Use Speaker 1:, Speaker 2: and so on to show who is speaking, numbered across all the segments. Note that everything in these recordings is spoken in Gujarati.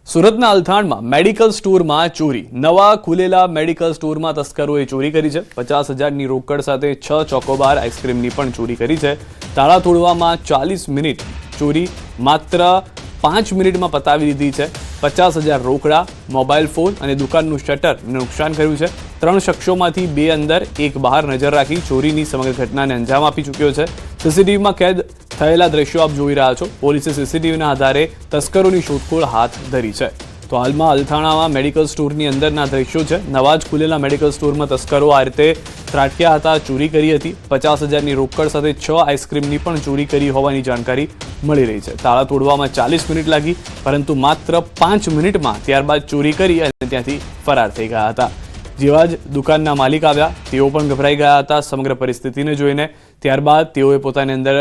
Speaker 1: સુરતના અલથાણમાં મેડિકલ સ્ટોરમાં ચોરી। નવા ખુલેલા મેડિકલ સ્ટોરમાં તસ્કરોએ ચોરી કરી છે। 50,000ની રોકડ સાથે 6 ચોકોબાર આઈસ્ક્રીમની પણ ચોરી કરી છે। તાળા તોડવામાં 40 મિનિટ, ચોરી માત્ર 5 મિનિટમાં પતાવી દીધી છે। 50,000 રોકડા, મોબાઈલ ફોન અને દુકાનનું શટરને નુકસાન કર્યું છે। 3 શખ્સોમાંથી 2 અંદર, 1 બહાર નજર રાખી ચોરીની સમગ્ર ઘટનાને અંજામ આપી ચૂક્યો છે। સીસીટીવીમાં કેદ થયેલા દ્રશ્યો આપ જોઈ રહ્યા છો। પોલીસે સીસીટીવીના આધારે તસ્કરોની શોધખોળ હાથ ધરી છે। તો હાલમાં અલથાણામાં મેડિકલ સ્ટોરની અંદરના દ્રશ્યો છે। નવા જ ખુલેલા મેડિકલ સ્ટોરમાં તસ્કરો આ રીતે ત્રાટક્યા હતા, ચોરી કરી હતી। 50,000ની રોકડ સાથે 6 આઈસ્ક્રીમની પણ ચોરી કરી હોવાની જાણકારી મળી રહી છે। તાળા તોડવામાં 40 મિનિટ લાગી, પરંતુ માત્ર 5 મિનિટમાં ત્યારબાદ ચોરી કરી અને ત્યાંથી ફરાર થઈ ગયા હતા। જેવા જ દુકાનના માલિક આવ્યા, તેઓ પણ ગભરાઈ ગયા હતા સમગ્ર પરિસ્થિતિને જોઈને। ત્યારબાદ તેઓએ પોતાની અંદર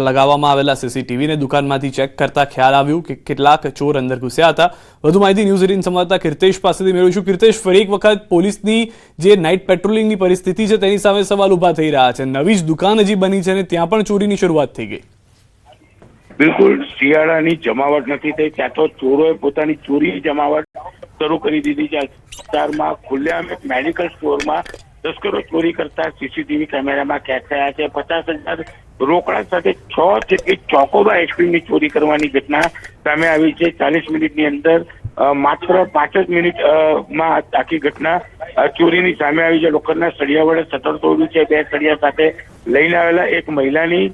Speaker 1: લગાવવામાં આવેલા સીસીટીવીને દુકાનમાંથી ચેક કરતા ખ્યાલ આવ્યું કે કેટલાક ચોર અંદર ઘૂસ્યા હતા। વધુ માહિતી ન્યૂઝ 18 સંવાદદાતા કીર્તેશ પાસેથી મેળવીશું। કીર્તેશ, ફરી એક વખત પોલીસની જે નાઇટ પેટ્રોલિંગની પરિસ્થિતિ છે તેની સામે સવાલ ઊભા થઈ રહ્યા છે। નવી જ દુકાન હજી બની છે અને ત્યાં પણ ચોરીની શરૂઆત થઈ ગઈ।
Speaker 2: બિલકુલ, શિયાળાની જમાવટ નથી થઈ ત્યાં તો ચોરોએ પોતાની ચોરી જમાવટ શરૂ કરી દીધી છે। વિસ્તારમાં ખુલ્લેઆમ એક મેડિકલ સ્ટોરમાં તસ્કરો ચોરી કરતા સીસીટીવી કેમેરામાં કેદ થયા છે। 50,000 રોકડા સાથે 6 જેટલી ચોકોબાર આઈસ્ક્રીમની ચોરી કરવાની ઘટના સામે આવી છે। 40 મિનિટની અંદર માત્ર 5 જ મિનિટમાં આખી ઘટના ચોરીની સામે આવી છે। લોખંડના સળિયા વડે શટર તોડ્યું છે। 2 સળિયા સાથે લઈને આવેલા એક મહિલાની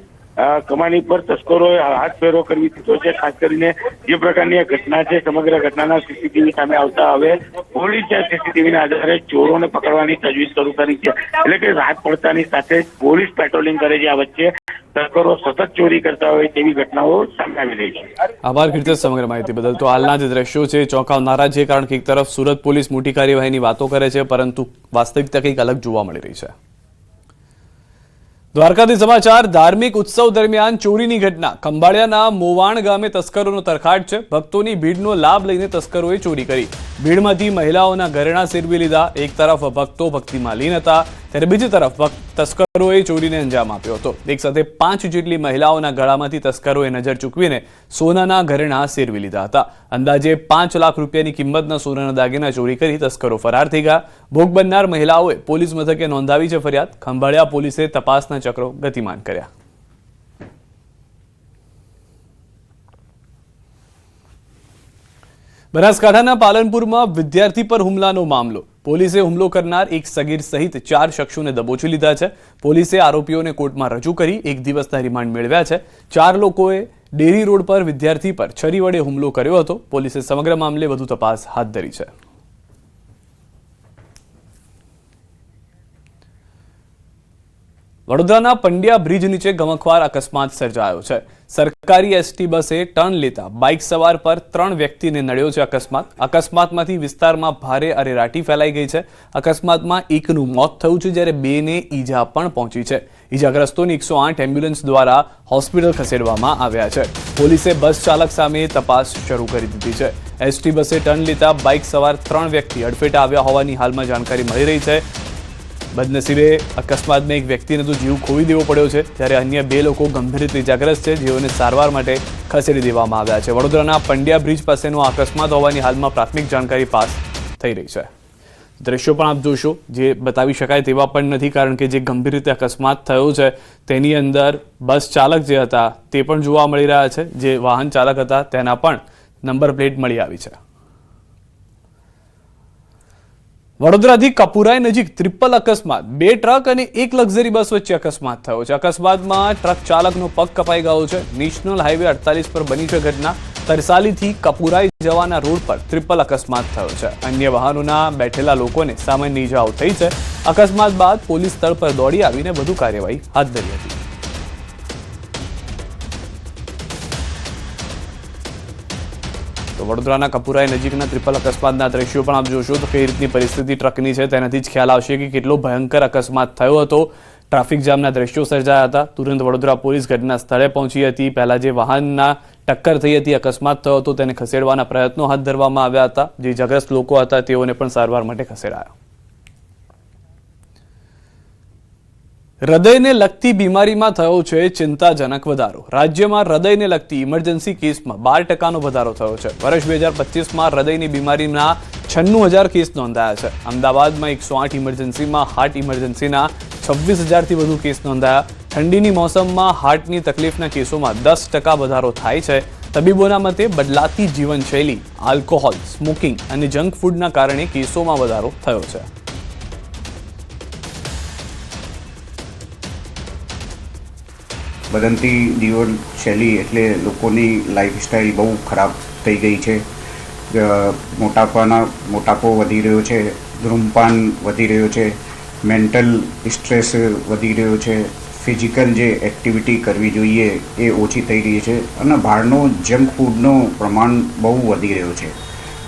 Speaker 2: કમાની પર તસ્કરોએ હાથ ફેરો કરી દીધો છે। ખાસ કરીને જે પ્રકારની આ ઘટના છે, સમગ્ર ઘટનાના સીસીટીવી સામે આવતા હવે પોલીસે સીસીટીવીના આધારે ચોરોને પકડવાની તજવીજ શરૂ કરી છે। એટલે કે રાત પડતાની સાથે પોલીસ પેટ્રોલિંગ કરે છે। આ વચ્ચે તસ્કરો સતત ચોરી કરતા હોય તેવી ઘટનાઓ સામે આવી રહી છે।
Speaker 1: આભાર કીર્તેશ સમગ્ર માહિતી બદલ। તો હાલના જે દ્રશ્યો છે ચોંકાવનારા છે, કારણ કે એક તરફ સુરત પોલીસ મોટી કાર્યવાહીની વાતો કરે છે, પરંતુ વાસ્તવિકતા કંઈક અલગ જોવા મળી રહી છે। દ્વારકાથી સમાચાર। ધાર્મિક ઉત્સવ દરમિયાન ચોરીની ઘટના। ખંભાળિયાના મોવાણ ગામે તસ્કરોનો તરખાટ છે। ભક્તોની ભીડનો લાભ લઈને તસ્કરોએ ચોરી કરી। ભીડમાંથી મહિલાઓના ઘરેણાં સેરવી લીધા। એક તરફ ભક્તો ભક્તિમાં લીન હતા, ત્યારે બીજી તરફ તસ્કરોએ ચોરીને અંજામ આપ્યો હતો। એક સાથે 5 જેટલી મહિલાઓના ગળામાંથી તસ્કરોએ નજર ચૂકવીને સોનાના ઘરેણાં સેરવી લીધા હતા। અંદાજે 5 લાખ રૂપિયાની કિંમતના સોનાના દાગીના ચોરી કરી તસ્કરો ફરાર થઈ ગયા। ભોગ બનનાર મહિલાઓએ પોલીસ મથકે નોંધાવી છે ફરિયાદ। ખંભાળિયા પોલીસે તપાસના ચક્રો ગતિમાન કર્યા। બનાસકાંઠાના પાલનપુરમાં વિદ્યાર્થી પર હુમલાનો મામલો। પોલીસે હુમલો કરનાર એક સગીર સહિત 4 શખ્સોને દબોચી લીધા છે। પોલીસે આરોપીઓને કોર્ટમાં રજૂ કરી 1 દિવસના રિમાન્ડ મેળવ્યા છે। 4 લોકોએ ડેરી રોડ પર વિદ્યાર્થી પર છરી વડે હુમલો કર્યો હતો। પોલીસે સમગ્ર મામલે વધુ તપાસ હાથ ધરી છે। વડોદરાના પંડ્યા બ્રિજ નીચે ગમખ્વાર અકસ્માત સર્જાયો છે। સરકારી એસટી બસે ટર્ન લેતા બાઇક સવાર પર 3 વ્યક્તિને નડ્યો છે અકસ્માતમાંથી વિસ્તારમાં ભારે અરેરાટી ફેલાઈ ગઈ છે। અકસ્માતમાં એકનું મોત થયું છે, જ્યારે 2ને ઈજા પણ પહોંચી છે। ઈજાગ્રસ્તોને 108 એમ્બ્યુલન્સ દ્વારા હોસ્પિટલ ખસેડવામાં આવ્યા છે। પોલીસે બસ ચાલક સામે તપાસ શરૂ કરી દીધી છે। એસટી બસે ટર્ન લેતા બાઇક સવાર 3 વ્યક્તિ અડફેટે આવ્યા હોવાની હાલમાં જાણકારી મળી રહી છે। બદનસીબે અકસ્માતમાં એક વ્યક્તિને તો જીવ ખોવી દેવો પડ્યો છે, જ્યારે અન્ય 2 લોકો ગંભીર રીતે ઇજાગ્રસ્ત છે, જેઓને સારવાર માટે ખસેડી દેવામાં આવ્યા છે। વડોદરાના પંડ્યા બ્રિજ પાસેનો અકસ્માત હોવાની હાલમાં પ્રાથમિક જાણકારી પાસ થઈ રહી છે। દ્રશ્યો પણ આપ જોશો, જે બતાવી શકાય તેવા પણ નથી, કારણ કે જે ગંભીર રીતે અકસ્માત થયો છે તેની અંદર બસ ચાલક જે હતા તે પણ જોવા મળી રહ્યા છે। જે વાહન ચાલક હતા તેના પણ નંબર પ્લેટ મળી આવી છે। વડોદરાથી કપુરાઈ નજીક ટ્રિપલ અકસ્માત। 2 ટ્રક અને 1 લક્ઝરી બસ વચ્ચે અકસ્માત થયો છે। અકસ્માતમાં ટ્રક ચાલકનો પગ કપાઈ ગયો છે। નેશનલ હાઈવે 48 પર બની છે ઘટના। તરસાલીથી કપુરાઈ જવાના રોડ પર ટ્રિપલ અકસ્માત થયો છે। અન્ય વાહનોના બેઠેલા લોકોને સામાન્ય ઈજાઓ થઈ છે। અકસ્માત બાદ પોલીસ સ્થળ પર દોડી આવીને વધુ કાર્યવાહી હાથ ધરી હતી। તો વડોદરાના કપુરાઈ નજીકના ટ્રિપલ અકસ્માતના દ્રશ્યો પણ આપ જોશો તો કઈ રીતની પરિસ્થિતિ ટ્રકની છે તેનાથી જ ખ્યાલ આવશે કે કેટલો ભયંકર અકસ્માત થયો હતો। ટ્રાફિક જામના દ્રશ્યો સર્જાયા હતા। તુરંત વડોદરા પોલીસ ઘટના સ્થળે પહોંચી હતી। પહેલા જે વાહનના ટક્કર થઈ હતી, અકસ્માત થયો હતો, તેને ખસેડવાના પ્રયત્નો હાથ ધરવામાં આવ્યા હતા। જે ઇજાગ્રસ્ત લોકો હતા તેઓને પણ સારવાર માટે ખસેડાયા। હૃદયને લગતી બીમારીમાં થયો છે ચિંતાજનક વધારો. રાજ્યમાં હૃદયને લગતી ઇમરજન્સી કેસમાં 12% વધારો થયો છે. વર્ષ 2025માં હૃદયની બીમારીના 96,000 કેસ નોંધાયા છે. અમદાવાદમાં 108 ઇમરજન્સીમાં હાર્ટ ઇમરજન્સીના 26,000થી વધુ કેસ નોંધાયા. ઠંડીની મોસમમાં હાર્ટની તકલીફના કેસોમાં 10% વધારો થાય છે. તબીબોના મતે બદલાતી જીવનશૈલી, આલ્કોહોલ, સ્મોકિંગ અને જંક ફૂડના કારણે કેસોમાં વધારો થયો છે.
Speaker 3: બદલતી જીવનશૈલી એટલે લોકોની લાઈફસ્ટાઈલ બહુ ખરાબ થઈ ગઈ છે. મોટાપો વધી રહ્યો છે, ધૂમ્રપાન વધી રહ્યો છે, મેન્ટલ સ્ટ્રેસ વધી રહ્યો છે, ફિઝિકલ જે એક્ટિવિટી કરવી જોઈએ એ ઓછી થઈ રહી છે અને બહારનો જંક ફૂડનું પ્રમાણ બહુ વધી રહ્યું છે.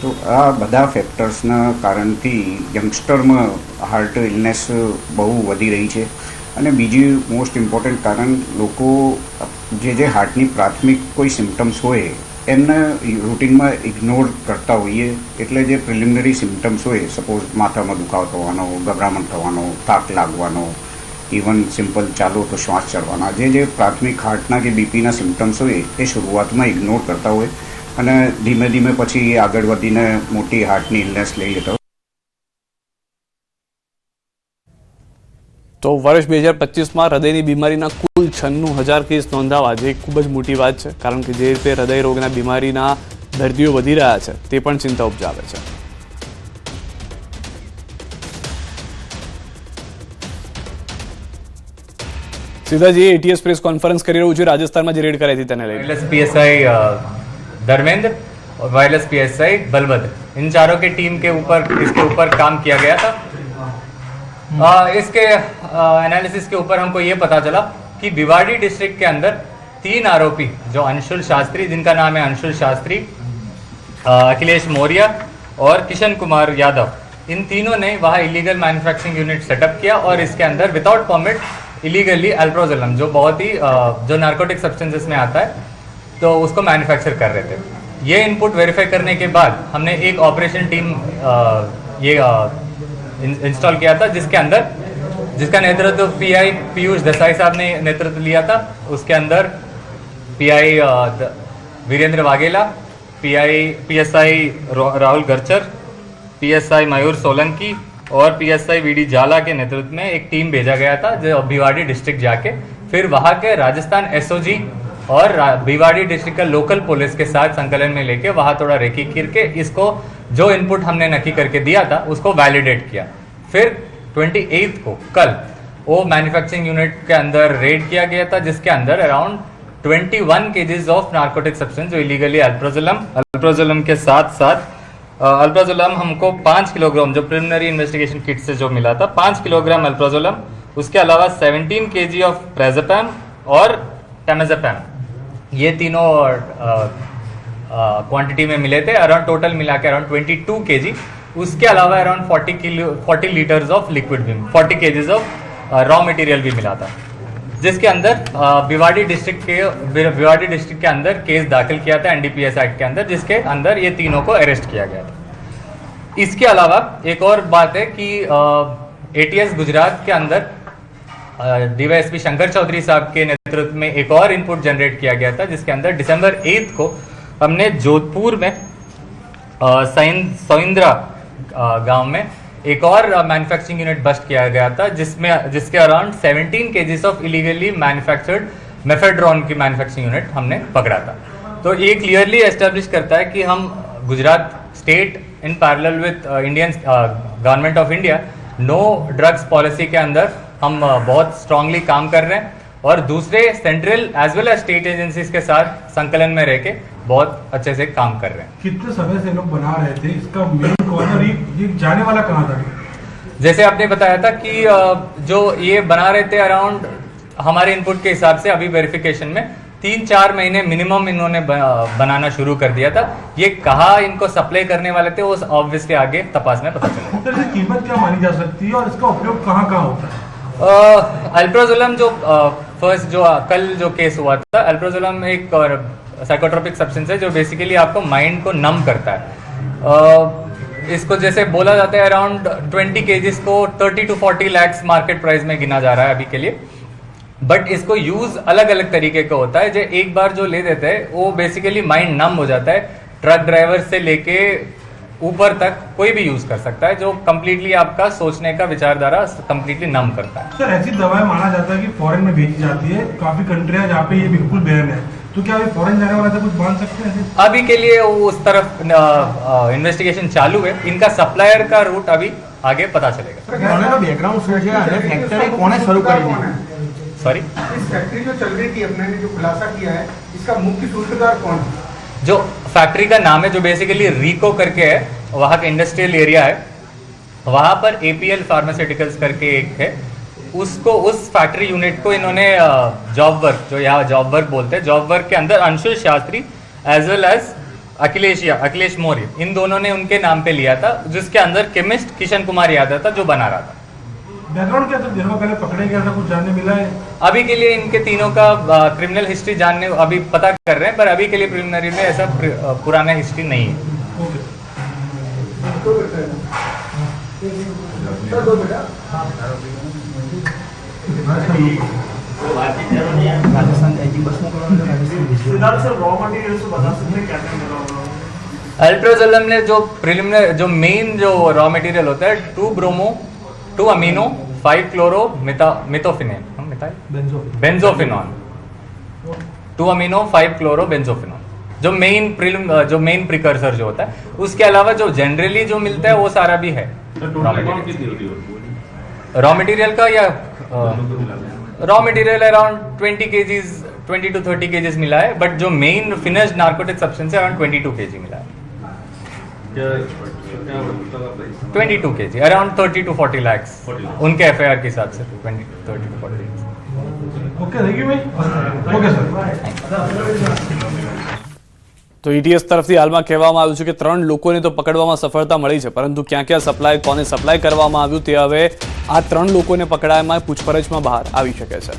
Speaker 3: તો આ બધા ફેક્ટર્સના કારણથી યંગસ્ટરમાં હાર્ટ ઇલનેસ બહુ વધી રહી છે. અને બીજું મોસ્ટ ઇમ્પોર્ટન્ટ કારણ, લોકો જે હાર્ટની પ્રાથમિક કોઈ સિમ્ટમ્સ હોય એમને રૂટીનમાં ઇગ્નોર કરતા હોઈએ. એટલે જે પ્રિલિમિનરી સિમ્ટમ્સ હોય, સપોઝ માથામાં દુખાવો થવાનો, ગભરામણ થવાનો, થાક લાગવાનો, ઇવન સિમ્પલ ચાલો તો શ્વાસ ચડવાના, જે પ્રાથમિક હાર્ટના કે બીપીના સિમ્ટમ્સ હોય એ શરૂઆતમાં ઇગ્નોર કરતા હોય અને ધીમે ધીમે પછી એ આગળ વધીને મોટી હાર્ટની ઇલનેસ લઈ લેતા હોય.
Speaker 1: તો વર્ષ 2025માં હૃદયની બીમારીના કુલ 96,000 કેસ નોંધાવા જે ખૂબ જ મોટી વાત છે, કારણ કે જે રીતે હૃદય રોગના બીમારીના દર્દીઓ વધી રહ્યા છે તે પણ ચિંતા ઉપજાવે છે. સીધા જે એટીએસ પ્રેસ કોન્ફરન્સ કરી રહ્યું છે રાજસ્થાનમાં જે રેડ કરાઈ હતી તેને લઈને
Speaker 4: वायरलेस पीएसआई धर्मेंद्र और वायरलेस पीएसआई बलभद्र, इन चारों की टीम के ऊपर इसके ऊपर काम किया गया था. इसके एनालिसिस के ऊपर हमको ये पता चला कि भिवाड़ी डिस्ट्रिक्ट के अंदर 3 आरोपी जो अंशुल शास्त्री, जिनका नाम है अंशुल शास्त्री, अखिलेश मौर्य और किशन कुमार यादव, इन तीनों ने वहाँ इलीगल मैन्युफैक्चरिंग यूनिट सेटअप किया और इसके अंदर विदाउट परमिट इलीगली अल्प्रोजोलम, जो बहुत ही जो नार्कोटिक सब्सटेंसेस में आता है, तो उसको मैन्युफैक्चर कर रहे थे. ये इनपुट वेरीफाई करने के बाद हमने एक ऑपरेशन टीम इंस्टॉल किया था, जिसका नेतृत्व पीआई पीयूष देसाई साहब ने नेतृत्व लिया था. उसके अंदर PI Virendra Vaghela, PSI Rahul Garchar, PSI Mayur Solanki और पीएसआई वीडी झाला के नेतृत्व में एक टीम भेजा गया था, जो भिवाड़ी डिस्ट्रिक्ट जाके फिर वहाँ के राजस्थान एसओजी और भिवाड़ी डिस्ट्रिक्ट का लोकल पुलिस के साथ संकलन में लेके वहाँ थोड़ा रेकी करके इसको जो इनपुट हमने नक्की करके दिया था उसको वैलिडेट किया. फिर 28 को कल वो मैन्युफैक्चरिंग यूनिट के अंदर रेड किया गया था, जिसके अंदर around 21 KGs of narcotic substance, जो इलीगली अल्प्रोजोलम के साथ साथ अल्प्रोजोलम हमको 5 किलोग्राम, जो प्रिलिमिनरी इन्वेस्टिगेशन किट से जो मिला था 5 किलोग्राम अल्प्रोजोलम, उसके अलावा 17 केजी ऑफ प्रेज़ेपैम और टेमेज़ेपैम, ये तीनों क्वांटिटी में मिले थे. अराउंड टोटल मिला के अराउंड 22 केजी. उसके अलावा अराउंड 40 लीटर्स ऑफ लिक्विड भी, 40 केजीज ऑफ रॉ मटेरियल भी मिला था, जिसके अंदर भिवाड़ी डिस्ट्रिक्ट के अंदर केस दाखिल किया था एनडीपीएस एक्ट के अंदर, जिसके अंदर ये तीनों को अरेस्ट किया गया था. इसके अलावा एक और बात है कि एटीएस गुजरात के अंदर डीवाईएसपी शंकर चौधरी साहब के नेतृत्व में एक और इनपुट जनरेट किया गया था, जिसके अंदर दिसंबर 8 को हमने जोधपुर में सौंद्रा गांव में एक और मैन्युफैक्चरिंग यूनिट बस्ट किया गया था, जिसके around 17 KGs of illegally manufactured mephedrone की मैन्युफैक्चरिंग यूनिट हमने पकड़ा था. तो ये क्लियरली एस्टेब्लिश करता है कि हम Gujarat state in parallel with Indian government of India no drugs policy के अंदर हम बहुत स्ट्रांगली काम कर रहे हैं और दूसरे central as well as state agencies के साथ संकलन में रह के बहुत अच्छे से काम कर रहे हैं.
Speaker 5: कितने समय से लोग बना रहे थे, इसका मेन कौन और ये जाने वाला कहाँ था?
Speaker 4: जैसे आपने बताया था कि जो ये बना रहे थे अराउंड हमारे इनपुट के हिसाब से अभी वेरिफिकेशन में 3-4 महीने मिनिमम इन्होंने बनाना शुरू कर दिया था. ये कहाँ इनको सप्लाई करने वाले थे वो ऑब्वियसली आगे तपास में पता चलेगा.
Speaker 5: सर, इसकी कीमत क्या मानी जा सकती है और इसका उपयोग कहाँ कहाँ होता है?
Speaker 4: अल्प्रोजोलम जो फर्स्ट जो कल जो केस हुआ था, अल्प्रोजोलम एक साइकोट्रोपिक सब्सटेंस है जो बेसिकली आपको माइंड को नम करता है. इसको जैसे बोला जाता है अराउंड 20 केजीज को 30 to 40 lakhs मार्केट प्राइस में गिना जा रहा है अभी के लिए। बट इसको यूज अलग अलग तरीके का होता है। जो एक बार जो ले देते हैं वो बेसिकली माइंड नम हो जाता है। ट्रक ड्राइवर से लेके ऊपर तक कोई भी यूज कर सकता है, जो कंप्लीटली आपका सोचने का विचारधारा कंप्लीटली नम करता है।
Speaker 5: सर ऐसी दवाएं माना जाता है कि फॉरेन में भेजी जाती है, काफी कंट्रियां जहाँ पे ये बिल्कुल बैन है, तो क्या अभी फॉरेन जाने वाला था कुछ मान सकते हैं?
Speaker 4: अभी के लिए उस तरफ इन्वेस्टिगेशन चालू है। इनका सप्लायर का रूट अभी आगे पता चलेगा।
Speaker 6: બેકગ્રાઉન્ડ શું છે અને ફેક્ટરી કોણે શરૂ કરી હતી?
Speaker 4: सॉरी,
Speaker 6: इस फैक्ट्री जो चल रही थी अपने ने जो खुलासा किया है, इसका मुख्य सूत्रधार कौन है?
Speaker 4: जो फैक्ट्री का नाम है जो बेसिकली रीको करके है, वहाँ का इंडस्ट्रियल एरिया है, वहाँ पर APL फार्मास्यूटिकल्स करके एक है, उसको उस फैक्ट्री यूनिट को इन्होंने जॉब वर्क, जो यहाँ जॉब वर्क बोलते हैं, जॉब वर्क के अंदर Anshul Shastri as well as Akhilesh Maurya, इन दोनों ने उनके नाम पे लिया था, जिसके अंदर केमिस्ट किशन कुमार यादव था जो बना रहा था।
Speaker 5: बैकग्राउंड क्या था, दिनों पहले पकड़े गया था, कुछ जानने मिला है?
Speaker 4: अभी के लिए इनके तीनों का क्रिमिनल हिस्ट्री जानने अभी पता कर रहे हैं, पर अभी के लिए प्रिलिमिनरी में ऐसा पुराना हिस्ट्री नहीं है।
Speaker 5: ओके।
Speaker 4: अल्ट्राजोलम ने जो प्रिलिमिनरी जो मेन जो रॉ मटेरियल होता है 2 ब्रोमो 2 अमीनो 5 क्लोरो मिथोफिनेन बेंजोफिनॉन 2 अमीनो 5 क्लोरो बेंजोफिनॉन, जो मेन प्रिकर्सर जो होता है। उसके अलावा जो जनरली जो मिलता है वो सारा भी है रॉ मटेरियल का, या raw material around 20 to 30 KGs मिला है, बट जो मेन फिनिश्ड नार्कोटिक सब्सटेंस है अराउंड 22 केजी मिला है। 22 केजी, अराउंड 30 to 40 lakhs उनके FIR के हिसाब से 30 to 40 lakhs।
Speaker 5: Okay, thank you भाई। Okay sir.
Speaker 1: તો ETS તરફથી હાલમાં કહેવામાં આવ્યું છે કે 3 લોકોને તો પકડવામાં સફળતા મળી છે, પરંતુ ક્યાં ક્યાં સપ્લાય, કોને સપ્લાય કરવામાં આવ્યું તે હવે આ 3 લોકોને પકડાયામાં પૂછપરછમાં બહાર આવી શકે છે।